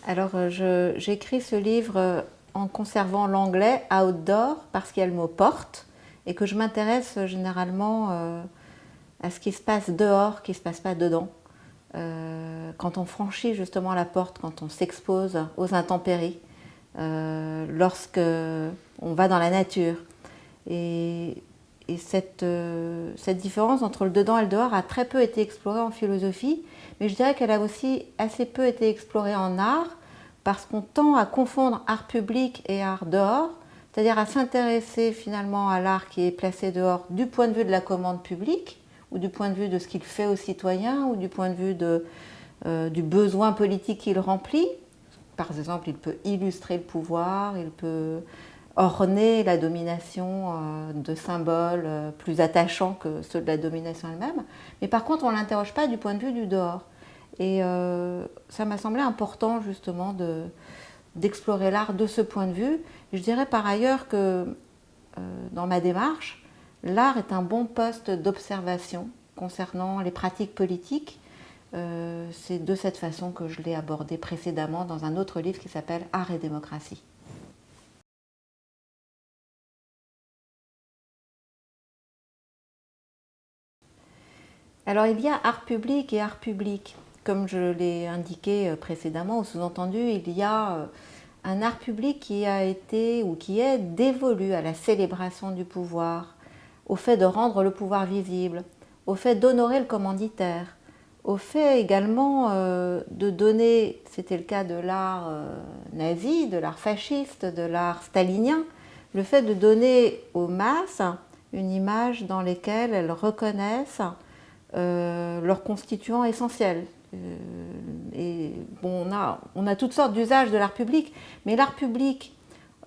Alors, j'écris ce livre en conservant l'anglais outdoor parce qu'il y a le mot porte et que je m'intéresse généralement à ce qui se passe dehors, qui ne se passe pas dedans. Quand on franchit justement la porte, quand on s'expose aux intempéries, lorsque on va dans la nature. Et cette différence entre le dedans et le dehors a très peu été explorée en philosophie, mais je dirais qu'elle a aussi assez peu été explorée en art, parce qu'on tend à confondre art public et art dehors, c'est-à-dire à s'intéresser finalement à l'art qui est placé dehors du point de vue de la commande publique, ou du point de vue de ce qu'il fait aux citoyens, ou du point de vue du besoin politique qu'il remplit. Par exemple, il peut illustrer le pouvoir, il peut orner la domination de symboles plus attachants que ceux de la domination elle-même. Mais par contre, on ne l'interroge pas du point de vue du dehors. Et ça m'a semblé important justement d'explorer l'art de ce point de vue. Et je dirais par ailleurs que dans ma démarche, l'art est un bon poste d'observation concernant les pratiques politiques. C'est de cette façon que je l'ai abordé précédemment dans un autre livre qui s'appelle Art et démocratie. Alors il y a art public et art public. Comme je l'ai indiqué précédemment, au sous-entendu, il y a un art public qui a été ou qui est dévolu à la célébration du pouvoir, au fait de rendre le pouvoir visible, au fait d'honorer le commanditaire, au fait également de donner, c'était le cas de l'art nazi, de l'art fasciste, de l'art stalinien, le fait de donner aux masses une image dans laquelle elles reconnaissent leurs constituants essentiels. Et bon, on a toutes sortes d'usages de l'art public, mais l'art public,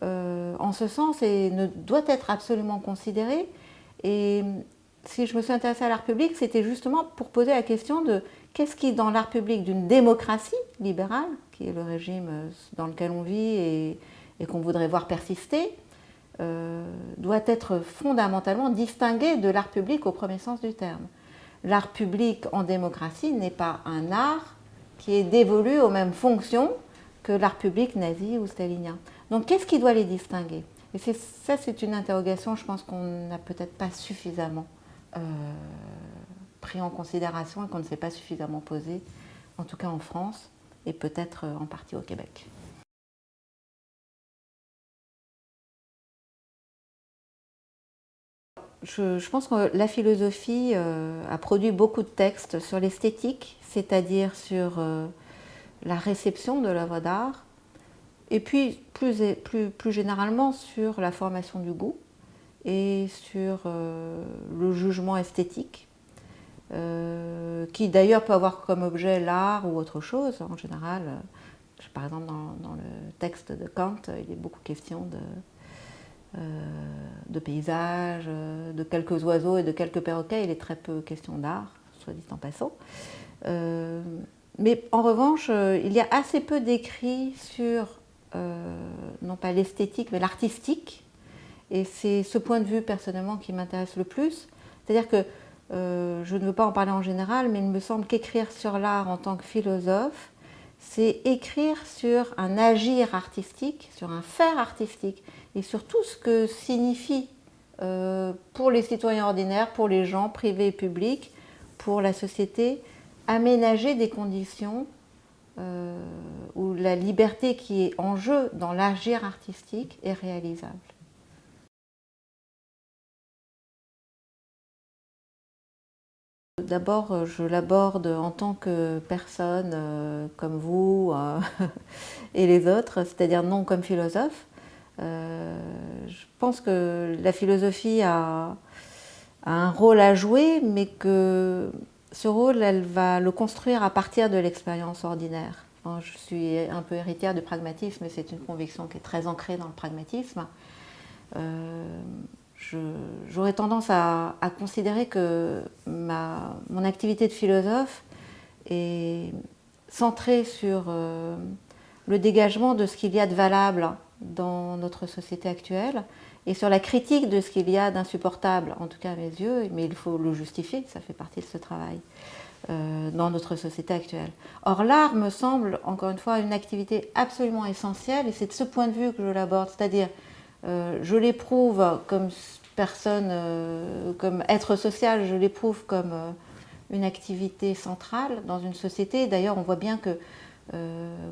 en ce sens, ne doit être absolument considéré. Et si je me suis intéressée à l'art public, c'était justement pour poser la question de qu'est-ce qui, dans l'art public d'une démocratie libérale, qui est le régime dans lequel on vit et qu'on voudrait voir persister, doit être fondamentalement distingué de l'art public au premier sens du terme. L'art public en démocratie n'est pas un art qui est dévolu aux mêmes fonctions que l'art public nazi ou stalinien. Donc qu'est-ce qui doit les distinguer? Et ça, c'est une interrogation, je pense qu'on n'a peut-être pas suffisamment pris en considération et qu'on ne s'est pas suffisamment posé, en tout cas en France et peut-être en partie au Québec. Je pense que la philosophie a produit beaucoup de textes sur l'esthétique, c'est-à-dire sur la réception de l'œuvre d'art, et puis plus généralement sur la formation du goût et sur le jugement esthétique, qui d'ailleurs peut avoir comme objet l'art ou autre chose. En général, par exemple dans le texte de Kant, il est beaucoup question de paysages, de quelques oiseaux et de quelques perroquets. Il est très peu question d'art, soit dit en passant. Mais en revanche, il y a assez peu d'écrits sur, non pas l'esthétique, mais l'artistique. Et c'est ce point de vue, personnellement, qui m'intéresse le plus. C'est-à-dire que je ne veux pas en parler en général, mais il me semble qu'écrire sur l'art en tant que philosophe, c'est écrire sur un agir artistique, sur un faire artistique, et sur tout ce que signifie pour les citoyens ordinaires, pour les gens privés et publics, pour la société, aménager des conditions où la liberté qui est en jeu dans l'agir artistique est réalisable. D'abord, je l'aborde en tant que personne comme vous et les autres, c'est-à-dire non comme philosophe. Je pense que la philosophie a un rôle à jouer, mais que ce rôle, elle va le construire à partir de l'expérience ordinaire. Je suis un peu héritière du pragmatisme, et c'est une conviction qui est très ancrée dans le pragmatisme. J'aurais tendance à considérer que mon activité de philosophe est centrée sur le dégagement de ce qu'il y a de valable dans notre société actuelle et sur la critique de ce qu'il y a d'insupportable, en tout cas à mes yeux, mais il faut le justifier, ça fait partie de ce travail. dans notre société actuelle. Or, l'art me semble, encore une fois, une activité absolument essentielle, et c'est de ce point de vue que je l'aborde, c'est-à-dire je l'éprouve comme personne, comme être social, je l'éprouve comme une activité centrale dans une société. D'ailleurs, on voit bien que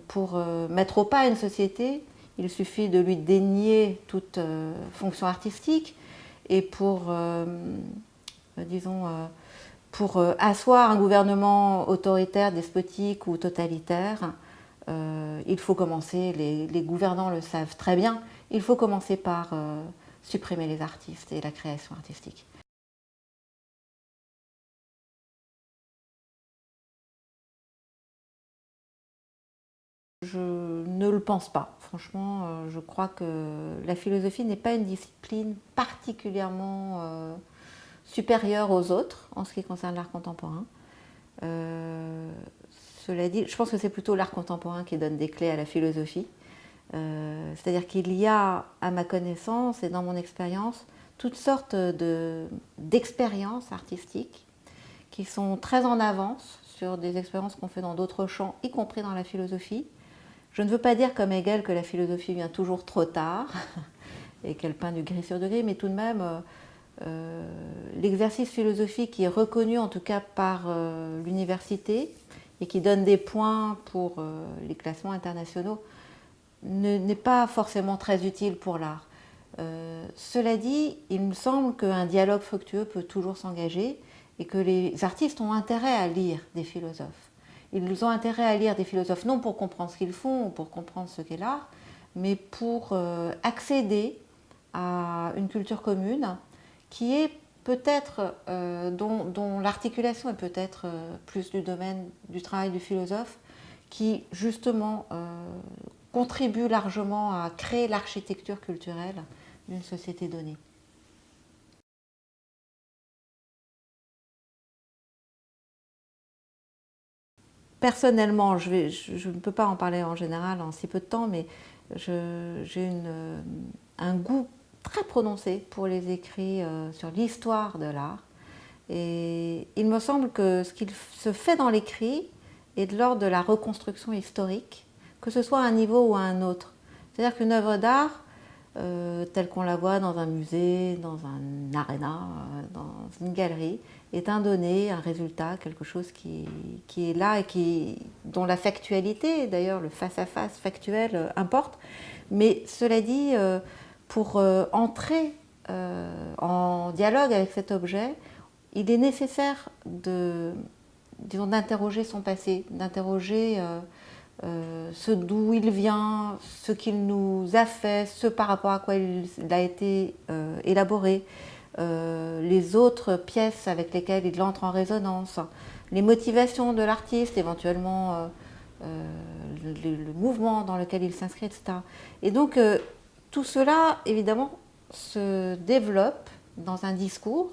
pour mettre au pas une société, il suffit de lui dénier toute fonction artistique, et pour, disons, pour asseoir un gouvernement autoritaire, despotique ou totalitaire, il faut commencer, les gouvernants le savent très bien, il faut commencer par supprimer les artistes et la création artistique. Je ne le pense pas. Franchement, je crois que la philosophie n'est pas une discipline particulièrement supérieure aux autres en ce qui concerne l'art contemporain. Cela dit, je pense que c'est plutôt l'art contemporain qui donne des clés à la philosophie. C'est-à-dire qu'il y a, à ma connaissance et dans mon expérience, toutes sortes d'expériences artistiques qui sont très en avance sur des expériences qu'on fait dans d'autres champs, y compris dans la philosophie. Je ne veux pas dire comme Hegel que la philosophie vient toujours trop tard et qu'elle peint du gris sur du gris, mais tout de même, l'exercice philosophique qui est reconnu en tout cas par l'université et qui donne des points pour les classements internationaux n'est pas forcément très utile pour l'art. Cela dit, il me semble qu'un dialogue fructueux peut toujours s'engager et que les artistes ont intérêt à lire des philosophes. Ils ont intérêt à lire des philosophes non pour comprendre ce qu'ils font ou pour comprendre ce qu'est l'art, mais pour accéder à une culture commune qui est peut-être, dont l'articulation est peut-être plus du domaine du travail du philosophe, qui justement contribue largement à créer l'architecture culturelle d'une société donnée. Personnellement, je ne peux pas en parler en général en si peu de temps, mais j'ai un goût très prononcé pour les écrits sur l'histoire de l'art. Et il me semble que ce qu'il se fait dans l'écrit est de l'ordre de la reconstruction historique, que ce soit à un niveau ou à un autre. C'est-à-dire qu'une œuvre d'art, telle qu'on la voit dans un musée, dans un aréna, dans une galerie, est un donné, un résultat, quelque chose qui est là et dont la factualité, d'ailleurs le face-à-face factuel, importe. Mais cela dit, pour entrer en dialogue avec cet objet, il est nécessaire d'interroger son passé, d'interroger ce d'où il vient, ce qu'il nous a fait, ce par rapport à quoi il a été élaboré, les autres pièces avec lesquelles il entre en résonance, les motivations de l'artiste, éventuellement le mouvement dans lequel il s'inscrit, etc. Et donc tout cela, évidemment, se développe dans un discours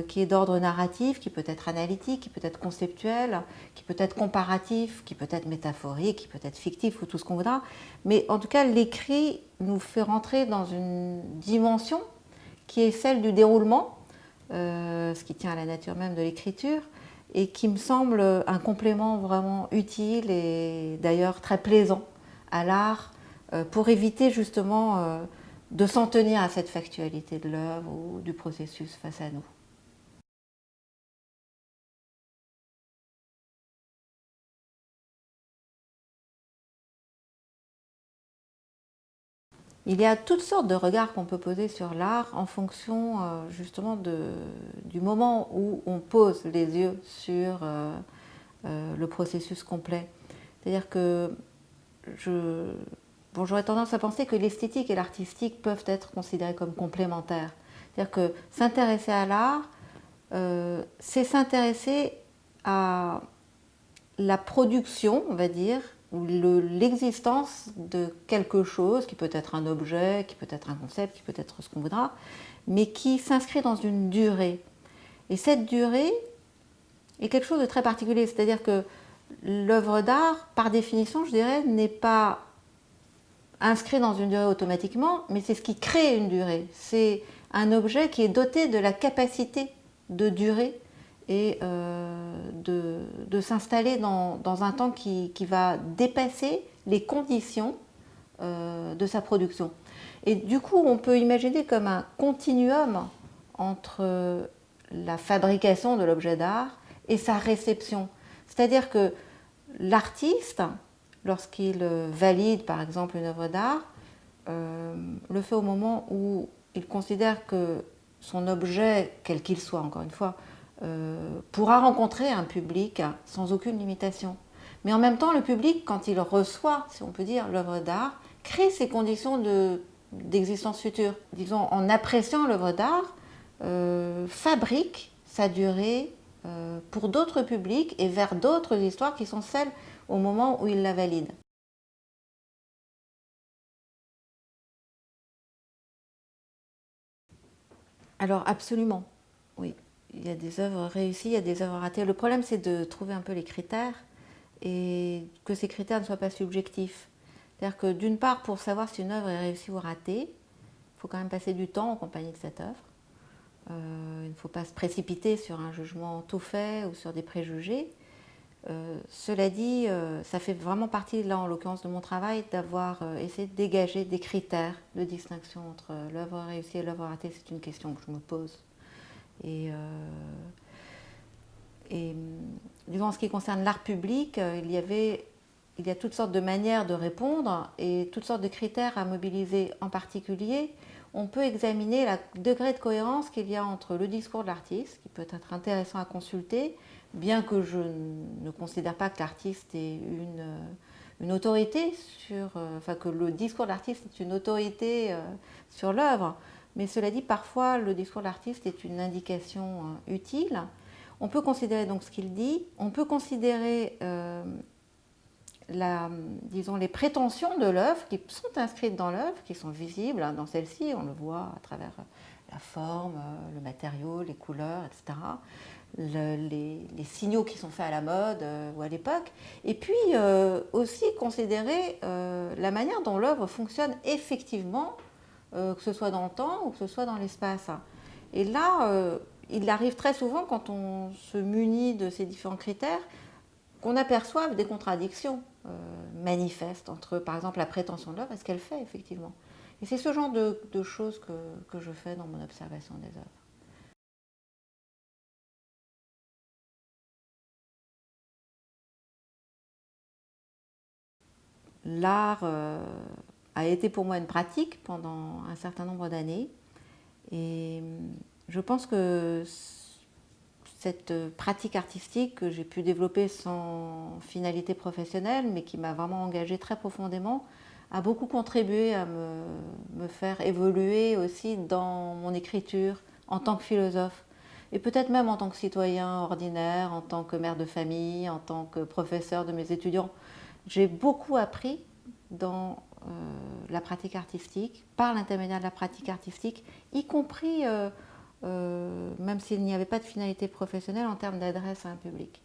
qui est d'ordre narratif, qui peut être analytique, qui peut être conceptuel, qui peut être comparatif, qui peut être métaphorique, qui peut être fictif ou tout ce qu'on voudra. Mais en tout cas, l'écrit nous fait rentrer dans une dimension qui est celle du déroulement, ce qui tient à la nature même de l'écriture, et qui me semble un complément vraiment utile et d'ailleurs très plaisant à l'art pour éviter justement de s'en tenir à cette factualité de l'œuvre ou du processus face à nous. Il y a toutes sortes de regards qu'on peut poser sur l'art en fonction justement du moment où on pose les yeux sur le processus complet. C'est-à-dire que j'aurais tendance à penser que l'esthétique et l'artistique peuvent être considérés comme complémentaires. C'est-à-dire que s'intéresser à l'art, c'est s'intéresser à la production, on va dire, ou l'existence de quelque chose, qui peut être un objet, qui peut être un concept, qui peut être ce qu'on voudra, mais qui s'inscrit dans une durée. Et cette durée est quelque chose de très particulier, c'est-à-dire que l'œuvre d'art, par définition, je dirais, n'est pas inscrit dans une durée automatiquement, mais c'est ce qui crée une durée. C'est un objet qui est doté de la capacité de durer et de s'installer dans un temps qui va dépasser les conditions de sa production. Et du coup, on peut imaginer comme un continuum entre la fabrication de l'objet d'art et sa réception. C'est-à-dire que l'artiste, lorsqu'il valide par exemple une œuvre d'art, le fait au moment où il considère que son objet, quel qu'il soit encore une fois, pourra rencontrer un public sans aucune limitation. Mais en même temps, le public, quand il reçoit, si on peut dire, l'œuvre d'art, crée ses conditions d'existence future. Disons, en appréciant l'œuvre d'art, fabrique sa durée pour d'autres publics et vers d'autres histoires qui sont celles au moment où il la valide. Alors absolument, oui. Il y a des œuvres réussies, il y a des œuvres ratées. Le problème, c'est de trouver un peu les critères et que ces critères ne soient pas subjectifs. C'est-à-dire que d'une part, pour savoir si une œuvre est réussie ou ratée, il faut quand même passer du temps en compagnie de cette œuvre. Il ne faut pas se précipiter sur un jugement tout fait ou sur des préjugés. Cela dit, ça fait vraiment partie, là en l'occurrence, de mon travail, d'avoir essayé de dégager des critères de distinction entre l'œuvre réussie et l'œuvre ratée. C'est une question que je me pose. Et disons, en ce qui concerne l'art public, il y a toutes sortes de manières de répondre et toutes sortes de critères à mobiliser. En particulier, on peut examiner le degré de cohérence qu'il y a entre le discours de l'artiste, qui peut être intéressant à consulter, bien que je ne considère pas que l'artiste ait une autorité enfin que le discours de l'artiste est une autorité sur l'œuvre. Mais cela dit, parfois, le discours de l'artiste est une indication utile. On peut considérer donc ce qu'il dit, on peut considérer disons, les prétentions de l'œuvre qui sont inscrites dans l'œuvre, qui sont visibles dans celle-ci, on le voit à travers la forme, le matériau, les couleurs, etc. Les signaux qui sont faits à la mode ou à l'époque. Et puis aussi considérer la manière dont l'œuvre fonctionne effectivement, que ce soit dans le temps ou que ce soit dans l'espace. Et là, il arrive très souvent, quand on se munit de ces différents critères, qu'on aperçoive des contradictions manifestes entre, par exemple, la prétention de l'œuvre et ce qu'elle fait effectivement. Et c'est ce genre de choses que je fais dans mon observation des œuvres. L'art a été pour moi une pratique pendant un certain nombre d'années et je pense que cette pratique artistique que j'ai pu développer sans finalité professionnelle, mais qui m'a vraiment engagée très profondément, a beaucoup contribué à me faire évoluer aussi dans mon écriture en tant que philosophe. Et peut-être même en tant que citoyen ordinaire, en tant que mère de famille, en tant que professeur de mes étudiants. J'ai beaucoup appris dans la pratique artistique, par l'intermédiaire de la pratique artistique, y compris même s'il n'y avait pas de finalité professionnelle en termes d'adresse à un public.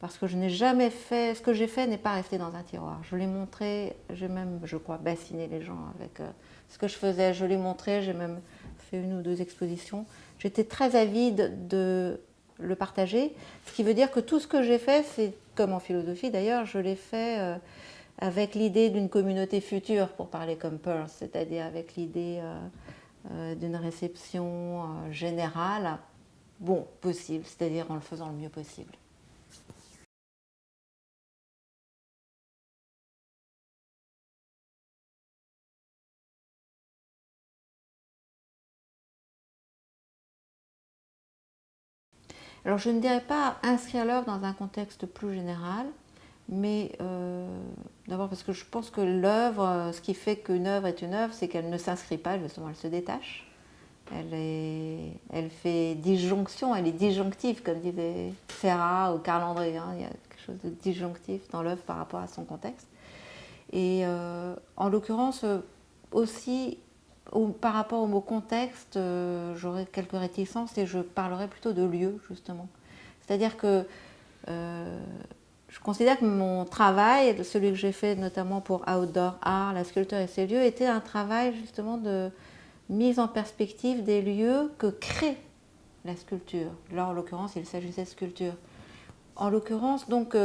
Parce que je n'ai jamais fait, ce que j'ai fait n'est pas resté dans un tiroir. Je l'ai montré, j'ai même, je crois, bassiné les gens avec ce que je faisais. Je l'ai montré, j'ai même fait une ou deux expositions. J'étais très avide de le partager, ce qui veut dire que tout ce que j'ai fait, c'est comme en philosophie d'ailleurs, je l'ai fait avec l'idée d'une communauté future, pour parler comme Peirce, c'est-à-dire avec l'idée d'une réception générale, bon, possible, c'est-à-dire en le faisant le mieux possible. Alors je ne dirais pas inscrire l'œuvre dans un contexte plus général, mais d'abord parce que je pense que l'œuvre, ce qui fait qu'une œuvre est une œuvre, c'est qu'elle ne s'inscrit pas, justement, elle se détache. Elle fait disjonction, elle est disjonctive, comme disait Serra ou Carl André. Hein, il y a quelque chose de disjonctif dans l'œuvre par rapport à son contexte. Et en l'occurrence, aussi, par rapport au mot contexte, j'aurais quelques réticences et je parlerai plutôt de lieu, justement. C'est-à-dire que je considère que mon travail, celui que j'ai fait notamment pour Outdoor Art, la sculpture et ses lieux, était un travail justement de mise en perspective des lieux que créent la sculpture. Là, en l'occurrence, il s'agissait de sculpture. En l'occurrence, donc,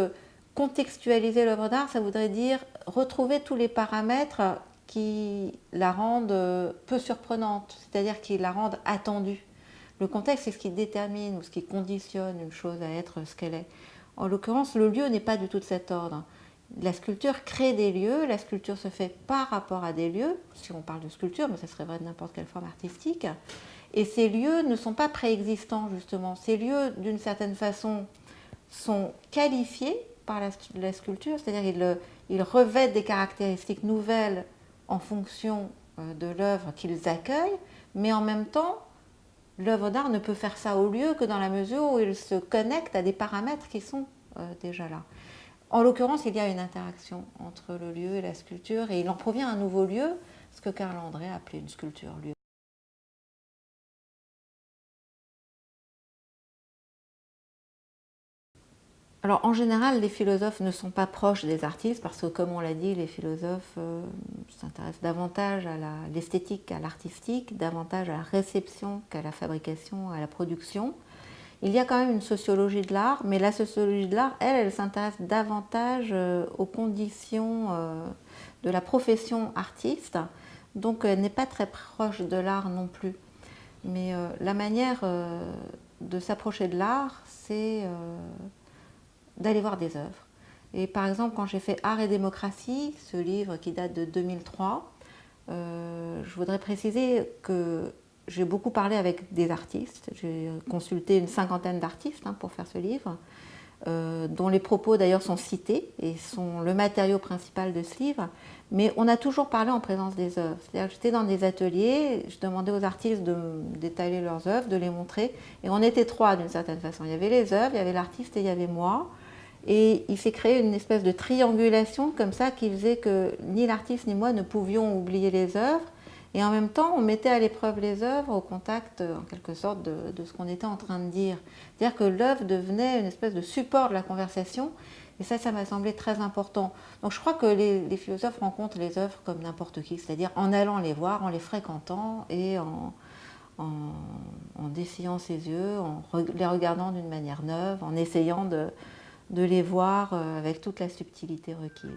contextualiser l'œuvre d'art, ça voudrait dire retrouver tous les paramètres qui la rendent peu surprenante, c'est-à-dire qui la rendent attendue. Le contexte, c'est ce qui détermine ou ce qui conditionne une chose à être ce qu'elle est. En l'occurrence, le lieu n'est pas du tout de cet ordre. La sculpture crée des lieux, la sculpture se fait par rapport à des lieux, si on parle de sculpture, mais ça serait vrai de n'importe quelle forme artistique, et ces lieux ne sont pas préexistants justement. Ces lieux, d'une certaine façon, sont qualifiés par la sculpture, c'est-à-dire ils revêtent des caractéristiques nouvelles en fonction de l'œuvre qu'ils accueillent, mais en même temps, l'œuvre d'art ne peut faire ça au lieu que dans la mesure où il se connecte à des paramètres qui sont déjà là. En l'occurrence, il y a une interaction entre le lieu et la sculpture, et il en provient un nouveau lieu, ce que Karl André a appelé une sculpture-lieu. Alors, en général, les philosophes ne sont pas proches des artistes parce que, comme on l'a dit, les philosophes s'intéressent davantage à l'esthétique qu'à l'artistique, davantage à la réception qu'à la fabrication, à la production. Il y a quand même une sociologie de l'art, mais la sociologie de l'art, elle s'intéresse davantage aux conditions de la profession artiste, donc elle n'est pas très proche de l'art non plus. Mais la manière de s'approcher de l'art, c'est d'aller voir des œuvres. Et par exemple, quand j'ai fait Art et démocratie, ce livre qui date de 2003, je voudrais préciser que j'ai beaucoup parlé avec des artistes. J'ai consulté une cinquantaine d'artistes pour faire ce livre, dont les propos d'ailleurs sont cités et sont le matériau principal de ce livre. Mais on a toujours parlé en présence des œuvres. C'est-à-dire que j'étais dans des ateliers, je demandais aux artistes d'étaler leurs œuvres, de les montrer. Et on était trois d'une certaine façon. Il y avait les œuvres, il y avait l'artiste et il y avait moi. Et il s'est créé une espèce de triangulation comme ça qui faisait que ni l'artiste ni moi ne pouvions oublier les œuvres. Et en même temps, on mettait à l'épreuve les œuvres au contact, en quelque sorte, de ce qu'on était en train de dire. C'est-à-dire que l'œuvre devenait une espèce de support de la conversation. Et ça m'a semblé très important. Donc je crois que les philosophes rencontrent les œuvres comme n'importe qui, c'est-à-dire en allant les voir, en les fréquentant et en dessayant ses yeux, en les regardant d'une manière neuve, en essayant de les voir avec toute la subtilité requise.